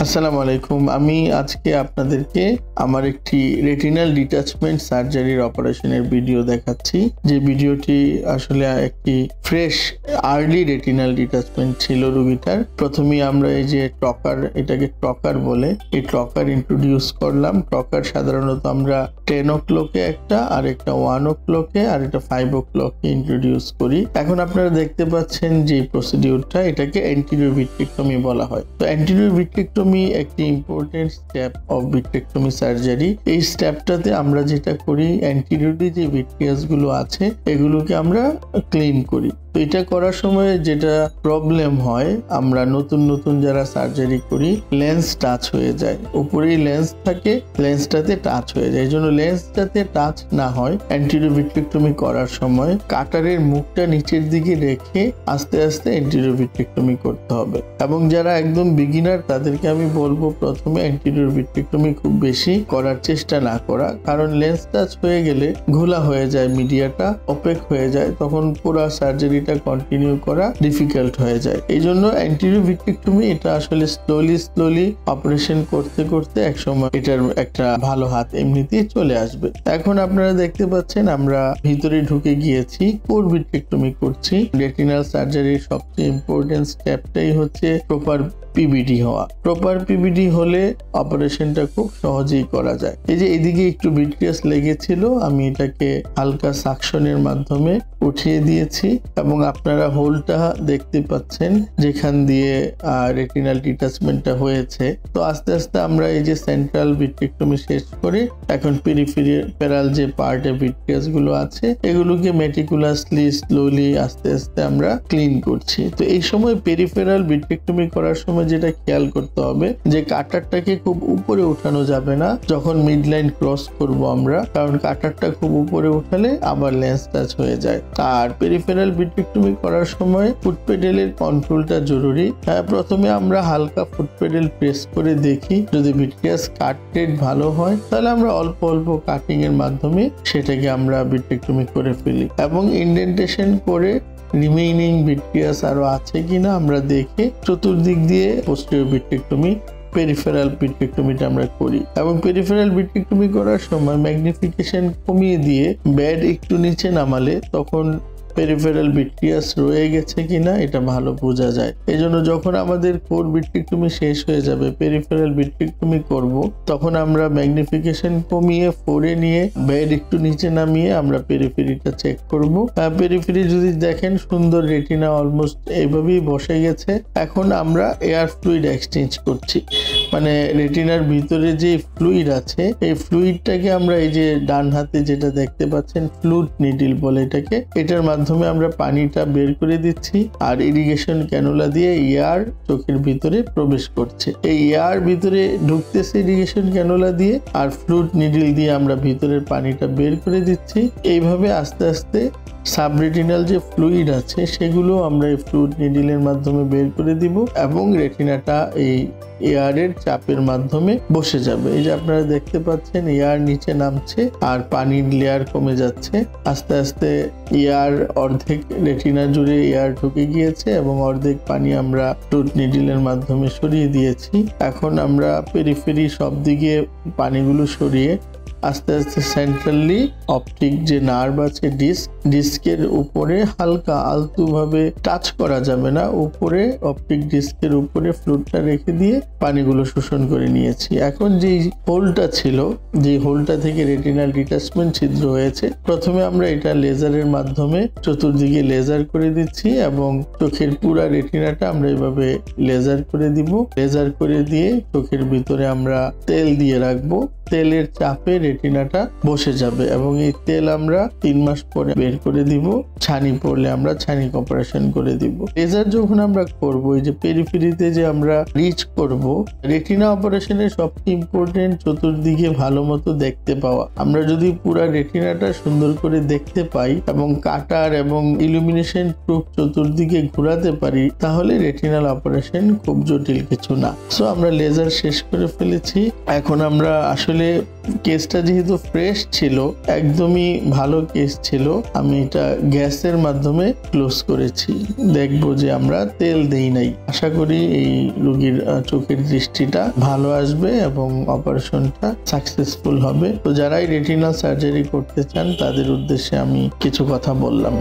আসসালামু আলাইকুম। আমি আজকে আপনাদেরকে আমার একটি রেটিনাল ডিটাচমেন্ট সার্জারির অপারেশনের ভিডিও দেখাচ্ছি। যে ভিডিওটি আসলে একটি ফ্রেশ আর্লি রেটিনাল ডিটাচমেন্ট ছিল রোগীটার। প্রথমেই আমরা এই যে এটাকে ট্রকার বলে, এই ট্রকার ইন্ট্রোডিউস করলাম। ট্রকার সাধারণত আমরা 10 o'clock একটা, আর একটা 1 o'clock আর একটা 5 o'clock ইন্ট্রোডিউস করি। এখন আপনারা দেখতে পাচ্ছেন যে প্রসিডিউরটা, এটাকে অ্যান্টিরিয়র ভিট্রেক্টমি বলা হয়। তো অ্যান্টিরিয়র ভিট্রেক্টমি একটি important step of vitrectomy surgery. এই স্টেপটাতে আমরা যেটা করি, অ্যান্টিরিয়রলি যে ভিট্রিয়াস গুলো আছে এগুলোকে আমরা ক্লিন করি। তো এটা করার সময় যেটা প্রবলেম হয়, আমরা নতুন যারা সার্জারি করি লেন্স টাচ হয়ে যায়, উপরেই লেন্স থাকে, লেন্সটাতে টাচ হয়ে যায়। এই জন্য লেন্স যাতে টাচ না হয়, অ্যান্টিরিয়র ভিট্রেক্টমি করার সময় কাটারের মুখটা নিচের দিকে রেখে আস্তে আস্তে অ্যান্টিরিয়র ভিট্রেক্টমি করতে হবে। এবং যারা একদম বিগিনার তাদেরকে আমি বলবো প্রথমে অ্যান্টিরিয়র ভিট্রেক্টমি খুব বেশি করার চেষ্টা না করা, কারণ লেন্স টাচ হয়ে গেলে ঘোলা হয়ে যায়, মিডিয়াটা অপেক হয়ে যায়, তখন পুরো সার্জারি কন্টিনিউ করা ডিফিকাল্ট হয়ে যায়। এই জন্য অ্যান্টিরিয়র ভিট্রেক্টমি এটা আসলে স্লোলি অপারেশন করতে করতে একসময় এটার একটা ভালো হাত এমনিতেই চলে আসবে। এখন আপনারা দেখতে পাচ্ছেন আমরা ভিতরে ঢুকে গিয়েছি, কোর ভিট্রেক্টমি করছি। রেটিনাল সার্জারির সবচেয়ে ইম্পর্টেন্ট স্টেপটাই হচ্ছে প্রপার পিবিডি হওয়া। প্রপার পিবিডি হলে অপারেশনটা খুব সহজেই করা যায়। এই যে এদিকে একটু ভিট্রিয়াস লেগেছিল, আমি এটাকে হালকা সাকশনের মাধ্যমে উঠিয়ে দিয়েছি এবং আপনারা হোলটা দেখতে পাচ্ছেন যেখান দিয়ে রেটিনাল ডিটাচমেন্টটা হয়েছে। তো আস্তে আস্তে আমরা এই যে সেন্ট্রাল ভিট্রেক্টমি শেষ করে এখন পেরিফেরাল যে পার্টে ভিট্রিয়াস গুলো আছে এগুলোকে মেটিকুলাসলি স্লোলি আস্তে আস্তে আমরা ক্লিন করছি। তো এই সময় পেরিফেরাল ভিট্রেক্টমি করার সময় যেটা খেয়াল করতে হবে যে কাটারটাকে খুব উপরে উঠানো যাবে না যখন মিড লাইন ক্রস করব আমরা, কারণ কাটারটা খুব উপরে উঠালে আবার লেন্স টাচ হয়ে যায়। আর পেরিফেরাল ভিট্রেক্টমি করার সময় ফুট পেডেলের কন্ট্রোলটা জরুরি। প্রথমে আমরা হালকা ফুট পেডেল প্রেস করে দেখি, যদি ভিট্রিয়াস কাট রেট ভালো হয় তাহলে আমরা অল্প কাটিং এর মাধ্যমে সেটাকে আমরা ভিট্রেক্টমি করে ফেলি এবং ইন্ডেন্টেশন করে রিমেইনিং ভিট্রিয়াস আরো আছে কিনা আমরা দেখে চতুর্দিক দিয়ে পোস্টেরিয়র ভিট্রেক্টমি পেরিফেরাল ভিট্রেক্টমিটা আমরা করি। এবং পেরিফেরাল ভিট্রেক্টমি করার সময় ম্যাগনিফিকেশন কমিয়ে দিয়ে বেড একটু নিচে নামালে তখন পেরিফেরাল ভিট্রিয়াস রয়ে গেছে কিনা এটা ভালো বোঝা যায়। এই জন্য যখন আমাদের কোর ভিট্রেক্টমি শেষ হয়ে যাবে, পেরিফেরাল ভিট্রেক্টমি করব, তখন আমরা ম্যাগনিফিকেশন কমিয়ে 4 নিয়ে বেড একটু নিচে নামিয়ে আমরা পেরিফেরিটা চেক করব। পেরিফেরি যদি দেখেন সুন্দর রেটিনা অলমোস্ট এইভাবেই বসে গেছে। এখন আমরা এয়ার ফ্লুইড এক্সচেঞ্জ করছি, মানে রেটিনার ভিতরে যে ফ্লুইড আছে এই ফ্লুইডটাকে আমরা এই যে ডান হাতে যেটা দেখতে পাচ্ছেন ফ্লুইড নিডল বলে এটাকে, এটার মাধ্যমে আমরা পানিটা বের করে দিচ্ছি আর ইরিগেশন ক্যানুলা দিয়ে এয়ার চোখের ভিতরে প্রবেশ করছে। এই এয়ার ভিতরে ঢুকতেছে ইরিগেশন ক্যানুলা দিয়ে, আর ফ্লুইড নিডল দিয়ে আমরা ভিতরের পানিটা বের করে দিচ্ছি। এইভাবে আস্তে আস্তে সাবরেটিনাল যে ফ্লুইড আছে সেগুলো আমরা এই ফ্লুইড নিডলের মাধ্যমে বের করে দিব এবং রেটিনাটা এই এয়ারের চাপের মাধ্যমে বসে যাবে। এই যে আপনারা দেখতে পাচ্ছেন এয়ার নিচে নামছে আর পানির লেয়ার কমে যাচ্ছে। আস্তে আস্তে এয়ার অর্ধেক রেটিনা জুড়ে এয়ার ঢুকে গিয়েছে এবং অর্ধেক পানি আমরা ফ্লুইড নিডলের মাধ্যমে সরিয়ে দিয়েছি। এখন আমরা পেরিফেরি সব দিকে পানিগুলো সরিয়ে আস্তে আস্তে সেন্ট্রালি অপটিক যে নার্ভ আছে ডিস্কের উপরে হালকা আলতু ভাবে টাচ করা যাবে না, উপরে অপটিক ডিস্কের উপরে ফ্লুইডটা রেখে দিয়ে পানিগুলো শোষণ করে নিয়েছি। এখন যে হোলটা ছিল, যে হোলটা থেকে রেটিনাল ডিটাচমেন্ট ছিদ্র হয়েছে, প্রথমে আমরা এটা লেজারের মাধ্যমে চতুর্দিকে লেজার করে দিচ্ছি এবং চোখের পুরা রেটিনাটা আমরা এইভাবে লেজার করে দিব। লেজার করে দিয়ে চোখের ভিতরে আমরা তেল দিয়ে রাখবো, তেলের চাপে রেটিনাটা বসে যাবে এবং এই তেল আমরা 3 মাস পরে বের করে দিব। ছানি পড়লে আমরা ছানি অপারেশন করে দিব। লেজার যখন আমরা করব, এই যে পেরিফেরিতে যে আমরা রিচ করব, রেটিনা অপারেশনের সবচেয়ে ইম্পর্টেন্ট চতুর্দিকে ভালো মতো দেখতে পাওয়া। আমরা যদি পুরা রেটিনাটা সুন্দর করে দেখতে পাই এবং কাটার এবং ইলুমিনেশন প্রুফ চতুর্দিকে ঘোরাতে পারি, তাহলে রেটিনাল অপারেশন খুব জটিল কিছু না। সো আমরা লেজার শেষ করে ফেলেছি। এখন আমরা আসলে আসলে কেসটা যেহেতু ফ্রেশ ছিল, একদমই ভালো কেস ছিল, আমি এটা গ্যাসের মাধ্যমে ক্লোজ করেছি। দেখবো যে আমরা তেল দেই নাই। আশা করি এই রোগীর চোখের দৃষ্টিটা ভালো আসবে এবং অপারেশনটা সাকসেসফুল হবে। তো যারাই রেটিনাল সার্জারি করতে চান তাদের উদ্দেশ্যে আমি কিছু কথা বললাম।